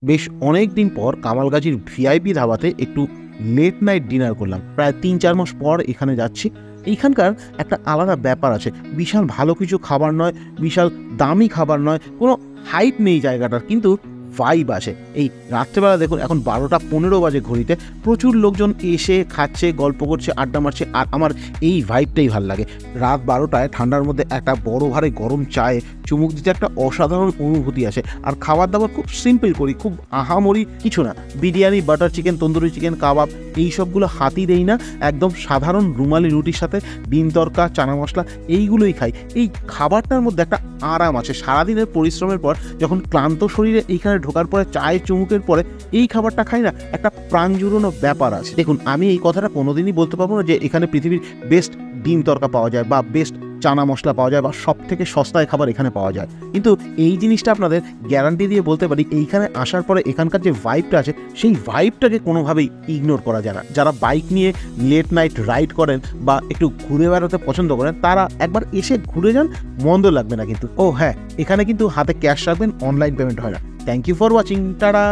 বেশ অনেক দিন পর কামালগাজীর ভিআইপি ধাবাতে একটু লেট নাইট ডিনার করলাম। প্রায় ৩-৪ মাস পর এখানে যাচ্ছি। এইখানকার একটা আলাদা ব্যাপার আছে। বিশাল ভালো কিছু খাবার নয়, বিশাল দামি খাবার নয়, কোনো হাইপ নেই জায়গাটার, কিন্তু ভাইব আছে। এই রাত্রেবেলা দেখুন, এখন ১২টা ১৫ বাজে ঘড়িতে, প্রচুর লোকজন এসে খাচ্ছে, গল্প করছে, আড্ডা মারছে, আর আমার এই ভাইবটাই ভাল লাগে। রাত ১২টায় ঠান্ডার মধ্যে একটা বড় ভারে গরম চায়ে চুমুক দিতে একটা অসাধারণ অনুভূতি আসে। আর খাবার দাবার খুব সিম্পল করি, খুব আহামরি কিছু না। Biryani, butter chicken, tandoori chicken, kebab, এই সবগুলো হাতই দেই না। একদম সাধারণ রুমালি রুটির সাথে ডিম তড়কা, চানা মশলা, এইগুলোই খাই। এই খাবারটার মধ্যে একটা আরাম আছে। সারাদিনের পরিশ্রমের পর যখন ক্লান্ত শরীরে এইখানে ঢোকার পরে, চায়ের চুমুকের পরে এই খাবারটা খাই না, একটা প্রাণ জুড়োনো ব্যাপার আছে। দেখুন, আমি এই কথাটা কোনোদিনই বলতে পারবো না যে এখানে পৃথিবীর বেস্ট ডিম তড়কা পাওয়া যায় বা বেস্ট চানা মশলা পাওয়া যায় বা সব থেকে সস্তায় খাবার এখানে পাওয়া যায়, কিন্তু এই জিনিসটা আপনাদের গ্যারান্টি দিয়ে বলতে পারি, এইখানে আসার পরে এখানকার যে ভাইবটা আছে, সেই ভাইবটাকে কোনোভাবেই ইগনোর করা যায় না। যারা বাইক নিয়ে লেট নাইট রাইড করেন বা একটু ঘুরে বেড়াতে পছন্দ করেন, তারা একবার এসে ঘুরে যান, মন্দ লাগবে না কিন্তু। ও হ্যাঁ, এখানে কিন্তু হাতে ক্যাশ রাখবেন, অনলাইন পেমেন্ট হয় না। Thank you for watching, tata.